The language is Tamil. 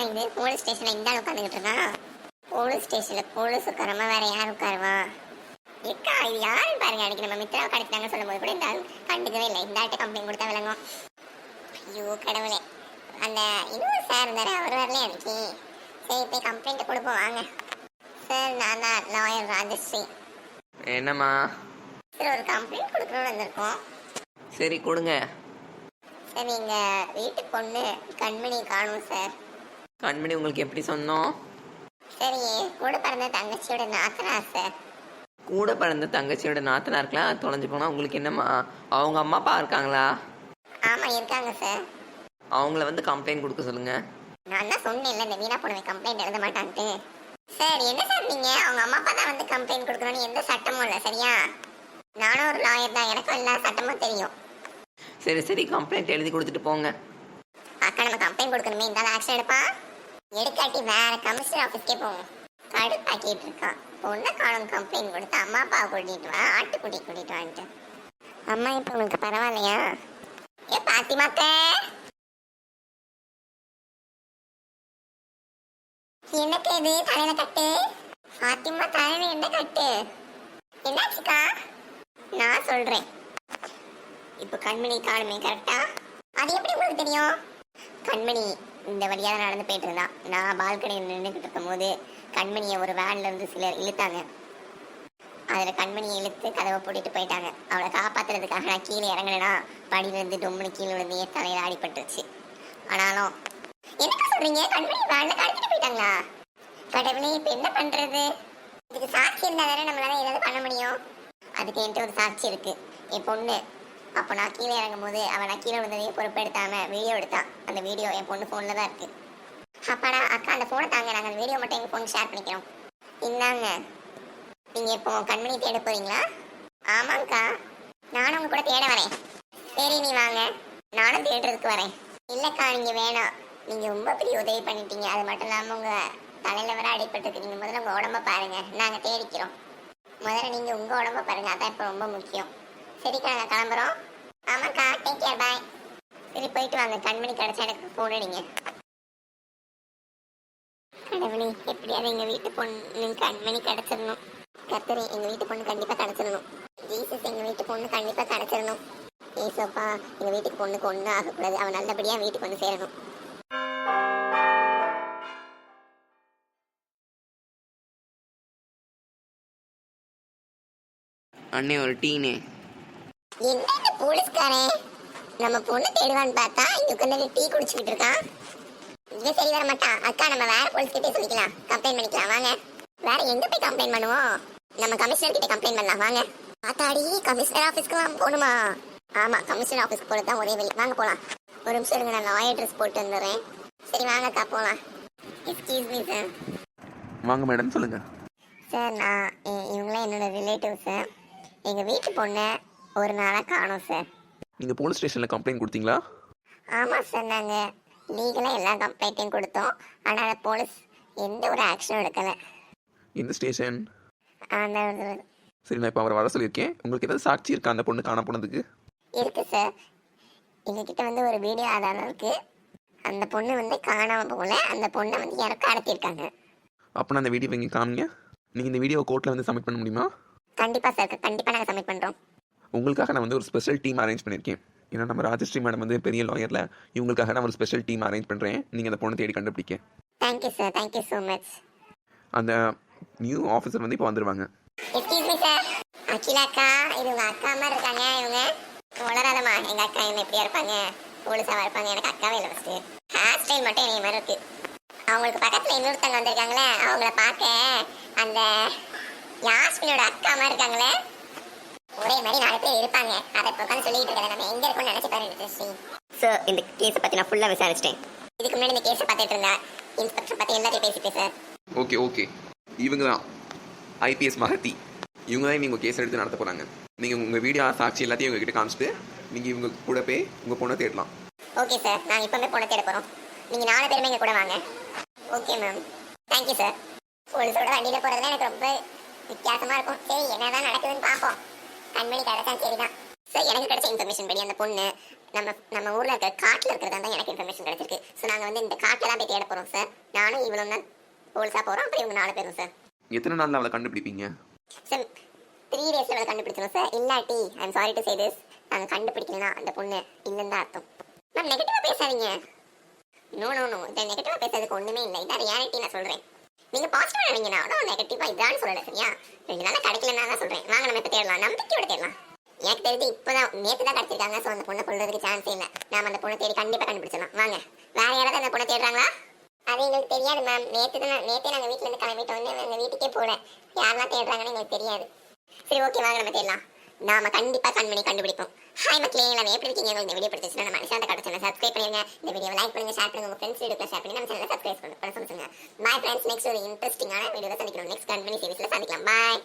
இது போலீஸ் ஸ்டேஷன்ல இந்த ஆள் உட்காந்துக்கிட்டு இருக்கான். போலீஸ் ஸ்டேஷன்ல போலீஸ் உட்காராம வேற யார் உட்காருவா? ஏக்கா இது யாருன்னு பாருங்க. அன்னைக்கு நம்ம மித்ராவை கடத்திட்டாங்கன்னு சொல்லும் போது கூட இந்த ஆள் கண்டுக்கவே இல்லை. இந்த ஆள்கிட்ட கம்ப்ளைண்ட் கொடுத்தா விளங்கும். ஐயோ கடவுளே, அந்த இன்னொரு சார் இருந்தாரு, அவர் வரலையே அன்னைக்கு. சரி போய் கம்ப்ளைண்ட் கொடுப்போம் வாங்க. சார் நான் தான் லாயர் ராஜஸ்ரீ. என்னம்மா? சார் ஒரு கம்ப்ளைண்ட் கொடுக்கணும்னு வந்திருக்கோம். சரி கொடுங்க. சார் எங்கள் வீட்டு பொண்ணு கண்மணி காணும் சார். கண்மணி உங்களுக்கு எப்படி சொன்னோம்? சரி கூட பிறந்த தங்கச்சியோட நாத்தனார் சார். கூட பிறந்த தங்கச்சியோட நாத்தனா இருக்கலாம், தொலைஞ்சு போனால் உங்களுக்கு என்னம்மா? அவங்க அம்மா அப்பா இருக்காங்களா? ஆமாம் இருக்காங்க சார். அவங்கள வந்து கம்ப்ளைண்ட் கொடுக்க சொல்லுங்க. நான் தான் சொன்னேன்ல இந்த வீணா பொண்ணு கம்ப்ளைண்ட் எழுத மாட்டான்ட்டு. சார் என்ன சார் நீங்கள் அவங்க அம்மா அப்பா தான் வந்து கம்ப்ளைண்ட் கொடுக்கணும்னு எந்த சட்டமும் இல்லை சரியா? நானும் ஒரு லாயர் தான், எனக்கும் எல்லா சட்டமும் தெரியும். சரி சரி கம்ப்ளைண்ட் எழுதி கொடுத்துட்டு போங்க. அக்கா நம்ம கம்ப்ளைண்ட் கொடுக்கணுமே, இந்த ஆக்ஷன் எடுப்பா. எடுக்காட்டி வேற கமிஷனர் ஆஃபீஸ்க்கே போவோம். கடுப்பாக்கிட்டு இருக்கான். பொண்ணை காணும் கம்ப்ளைண்ட் கொடுத்து அம்மா அப்பாவை கூட்டிட்டு வா, ஆட்டுக்குட்டி கூட்டிட்டு வான்ட்டு. அம்மா இப்போ உங்களுக்கு பரவாயில்லையா? ஏ பாத்திமாத்த என்ன இது தலையில கட்டு? பாத்திமா தலையில என்ன கட்டு? என்னாச்சுக்கா? நான் சொல்றேன். இப்போ கண்மணி காணுமே கரெக்டா? அது எப்படி உங்களுக்கு தெரியும்? கண்மணி இந்த வழியாக தான் நடந்து போயிட்டு இருந்தான். நான் பால்கனியில் நின்றுக்கிட்டு இருக்கும் போது கண்மணியை ஒரு வேன்ல இருந்து சிலர் இழுத்தாங்க. அதில் கண்மணியை இழுத்து கதவை பூட்டிட்டு போயிட்டாங்க. அவளை காப்பாற்றுறதுக்காக நான் கீழே இறங்கினேன்னா படியிலேருந்து டொம்முனு கீழே விழுந்து என் தலையில் அடிபட்டுருச்சு. ஆனாலும் என்ன சொல்றீங்க? கண்மணி வேன்ல கடத்திட்டு போயிட்டாங்களா? கடவுளே இப்போ என்ன பண்ணுறது? இதுக்கு சாட்சி இருந்தால் தானே நம்மளால ஏதாவது பண்ண முடியும். அதுக்கு என்கிட்ட ஒரு சாட்சி இருக்கு. என் பொண்ணு அப்போ நான் கீழே இறங்கும் போது அவன் நான் கீழே விழுந்ததையும் பொறுப்பெடுத்தாம வீடியோ எடுத்தான். அந்த வீடியோ என் பொண்ணு ஃபோனில் தான் இருக்கு. அப்பாடா அக்கா அந்த ஃபோனை தாங்க, நாங்கள் அந்த வீடியோ மட்டும் எங்கள் ஃபோன் ஷேர் பண்ணிக்கிறோம். இந்தாங்க. நீங்கள் இப்போ கண்மணி தேட போறீங்களா? ஆமாங்க்கா, நானும் உங்க கூட தேட வரேன். சரி நீ வாங்க, நானும் தேடுறதுக்கு வரேன். இல்லைக்கா நீங்கள் வேணாம், நீங்கள் ரொம்ப பெரிய உதவி பண்ணிட்டீங்க. அது மட்டும் இல்லாமல் உங்கள் தலையில் வர அடிபட்டுருக்கு. நீங்கள் முதல்ல உங்கள் உடம்ப பாருங்க, நாங்கள் தேடிக்கிறோம். முதல்ல நீங்கள் உங்கள் உடம்ப பாருங்க, அதான் இப்போ ரொம்ப முக்கியம். சரிக்கா நாங்கள் கிளம்புறோம். ஆமாக்கா டேக் கேர் பாய். சரி போயிட்டு வாங்க. கண்மணி கிடைச்சா எனக்கு ஃபோன் அடிங்க. கடவுளே எப்படியாவது எங்கள் வீட்டு பொண்ணு கண்மணி கிடச்சிடணும். கர்த்தரே எங்கள் வீட்டு பொண்ணு கண்டிப்பாக கிடச்சிடணும். ஜீசஸ் எங்கள் வீட்டு பொண்ணு கண்டிப்பாக கிடச்சிடணும். ஏசப்பா எங்கள் வீட்டுக்கு பொண்ணுக்கு ஒன்றும் ஆகக்கூடாது. அவன் நல்லபடியாக வீட்டுக்கு வந்து சேரணும். அண்ணே ஒரு டீனே. என்ன போலீஸ்காரன் நம்ம பொண்ணு தேடுவான்னு பார்த்தா இங்க உட்காந்து டீ குடிச்சுக்கிட்டு இருக்கான். இங்க சரி வர மாட்டான். அக்கா நம்ம வேற போலீஸ் கிட்டே சொல்லிக்கலாம், கம்ப்ளைண்ட் பண்ணிக்கலாம் வாங்க. வேற எங்க போய் கம்ப்ளைண்ட் பண்ணுவோம்? நம்ம கமிஷனர் கிட்ட கம்ப்ளைண்ட் பண்ணலாம் வாங்க. ஆத்தாடி கமிஷனர் ஆஃபீஸ்க்கு போகணுமா? ஆமா கமிஷனர் ஆஃபீஸ்க்கு போகிறது தான் ஒரே வழி. வாங்க போகலாம். ஒரு நிமிஷம் இருங்க, நான் லாயர் ட்ரெஸ் போட்டு வந்துடுறேன். சரி வாங்க அக்கா போகலாம். Excuse me sir. வாங்க மேடம் சொல்லுங்க. சார் நான் இவங்களாம் என்னோட ரிலேட்டிவ் சார். எங்கள் வீட்டு பொண்ணை ஒரு நாளாக காணோம் சார். நீங்கள் போலீஸ் ஸ்டேஷனில் கம்ப்ளைண்ட் கொடுத்தீங்களா? ஆமாம் சார், நாங்கள் லீகலாக எல்லா கம்ப்ளைண்ட்டையும் கொடுத்தோம். ஆனால் போலீஸ் எந்த ஒரு ஆக்ஷனும் எடுக்கலை. எந்த ஸ்டேஷன்? அந்த சரி நான் இப்போ அவரை வர சொல்லியிருக்கேன். உங்களுக்கு ஏதாவது சாட்சி இருக்கா அந்த பொண்ணு காண போனதுக்கு? இருக்குது சார். எங்ககிட்ட வந்து ஒரு வீடியோ ஆதாரம் இருக்குது. அந்த பொண்ணு காணாமல் போகல, அந்த பொண்ணை யாரும் கடத்தியிருக்காங்க. அப்போனா அந்த வீடியோ இங்கே காமிங்க. நீங்கள் இந்த வீடியோ கோர்ட்டில் வந்து சப்மிட் பண்ண முடியுமா? கண்டிப்பாக சார், கண்டிப்பாக நாங்கள் சப்மிட் பண்ணுறோம். உங்களுக்காக நான் ஒரு ஸ்பெஷல் டீம் அரேஞ்ச் பண்ணியிருக்கேன். ஏன்னா நம்ம ராஜஸ்ரீ மேடம் பெரிய லாயரில், இவங்களுக்காக நான் ஒரு ஸ்பெஷல் டீம் அரேஞ்ச் பண்ணுறேன். நீங்கள் அந்த பொண்ணை தேடி கண்டுபிடிக்க. Thank you sir, thank you so much. அந்த நியூ ஆஃபீஸர் இப்போ வந்துடுவாங்க. Excuse me sir. அகிலாக்கா இது உங்கள் அக்கா மாதிரி இருக்காங்க. இவங்க வளராதம்மா. எங்கள் அக்கா இவங்க எப்படியா இருப்பாங்க? போலீஸாக இருப்பாங்க. எனக்கு அக்காவே இல்லை ஃபஸ்ட்டு. ஹேர் ஸ்டைல் மட்டும் என்னைய மாதிரி இருக்குது. அவங்களுக்கு பக்கத்தில் இன்னொருத்தவங்க வந்திருக்காங்களே, அவங்கள பார்க்க அந்த யாஸ்மினோட அக்கா மாதிரி இருக்காங்களே, ஒரே மாதிரி 4 பேர் இருப்பாங்க. அதை இப்போ உட்காந்து சொல்லிட்டு இருக்காங்க. நம்ம எங்கே இருக்கோம்னு நினச்சி பாருங்க சார். இந்த கேஸை பற்றி நான் ஃபுல்லாக விசாரிச்சிட்டேன். இதுக்கு முன்னாடி இந்த கேஸை பார்த்துட்டு இருந்தேன். இன்ஸ்பெக்டர் பற்றி எல்லாத்தையும் பேசிட்டேன் சார். ஓகே இவங்க தான் ஐபிஎஸ் மகத்தி. இவங்க தான் நீங்கள் கேஸ் எடுத்து நடத்த போகிறாங்க. நீங்கள் உங்கள் வீடியோ சாட்சி எல்லாத்தையும் உங்ககிட்ட காமிச்சிட்டு நீங்கள் இவங்க கூட போய் உங்கள் பொண்ணை தேடலாம். ஓகே சார், நாங்கள் இப்போவே பொண்ணை தேட போகிறோம். நீங்கள் 4 பேருமே எங்கள் கூட வாங்க. Okay ma'am, thank you sir. போலீஸோட வண்டியில் போகிறதுலாம் எனக்கு ரொம்ப வித்தியாசமாக இருக்கும். சரி என்னதான் நடக்குதுன்னு பார்ப்போம். கண்மணி கிடைச்சா சரிதான் சார். எனக்கு கிடைச்ச இன்ஃபர்மேஷன் படி அந்த பொண்ணு நம்ம ஊர்ல இருக்க காட்டுல இருக்கிறதா தான் எனக்கு இன்ஃபர்மேஷன் கிடைச்சிருக்கு. ஸோ நாங்க வந்து இந்த காட்டில் தான் போய் தேட போறோம் சார். நானும் இவ்வளவு தான் போல்ஸா போறோம். அப்புறம் இவங்க 4 பேரும் சார். எத்தனை நாளில் அவளை கண்டுபிடிப்பீங்க? சார் 3 days அவளை கண்டுபிடிச்சிடும் சார். இல்லாட்டி I'm sorry to say this, நாங்கள் கண்டுபிடிக்கலனா அந்த பொண்ணு இல்லைன்னு தான் அர்த்தம். மேம் நெகட்டிவா பேசாதீங்க. நோ நோ நோ, இந்த நெகட்டிவா பேசுறதுக்கு ஒண்ணுமே இல்லை. இதான் ரியாலிட்டி. நான் சொல்றேன். நீங்க பாசிட்டிவா நினைங்க, நான் நெகட்டிவா இதான்னு சொல்லல. சரியா? 2 நாளா கிடைக்கலன்னா தான் சொல்றேன். வாங்க நம்ம இப்ப தேடலாம், நம்பிக்கையோட தேடலாம். எனக்கு தெரிஞ்சு இப்பதான் நேற்று தான் கிடைச்சிருக்காங்க. ஸோ அந்த பொண்ணை கொள்றதுக்கு சான்ஸே இல்லை. நாம அந்த பொண்ணை தேடி கண்டிப்பா கண்டுபிடிச்சிடலாம். வாங்க. வேற யாராவது அந்த பொண்ணை தேடுறாங்களா? அது எங்களுக்கு தெரியாது மேம். நேற்றே நாங்கள் வீட்டில் இருந்து கிளம்பிட்டு வந்து எங்கள் வீட்டுக்கே போல யாரெல்லாம் தேடுறாங்கன்னு எங்களுக்கு தெரியாது. சரி ஓகே, வாங்க நம்ம தேடலாம். நாம கண்டிப்பா கண்மணி கண்டுபிடிப்போம். ஹாய் மக்களே, எல்லாமே எப்படி இருக்கீங்க? உங்களுக்கு இந்த வீடியோ பிடிச்சிச்சுன்னா நம்ம நிஷாந்த கடை சேனல் சப்ஸ்கிரைப் பண்ணிருங்க. இந்த வீடியோ லைக் பண்ணுங்க, ஷேர் பண்ணுங்க, உங்க ஃப்ரெண்ட்ஸ் வீடியோக்கு ஷேர் பண்ணி நம்ம சேனலை சப்ஸ்கிரைப் பண்ண சொல்லுங்க. பாய் ஃப்ரெண்ட்ஸ், நெக்ஸ்ட் ஒரு இன்ட்ரெஸ்டிங்கான வீடியோவை சந்திக்கிறோம். நெக்ஸ்ட் கண்மணி சீரிஸ்ல சந்திக்கலாம். பாய்.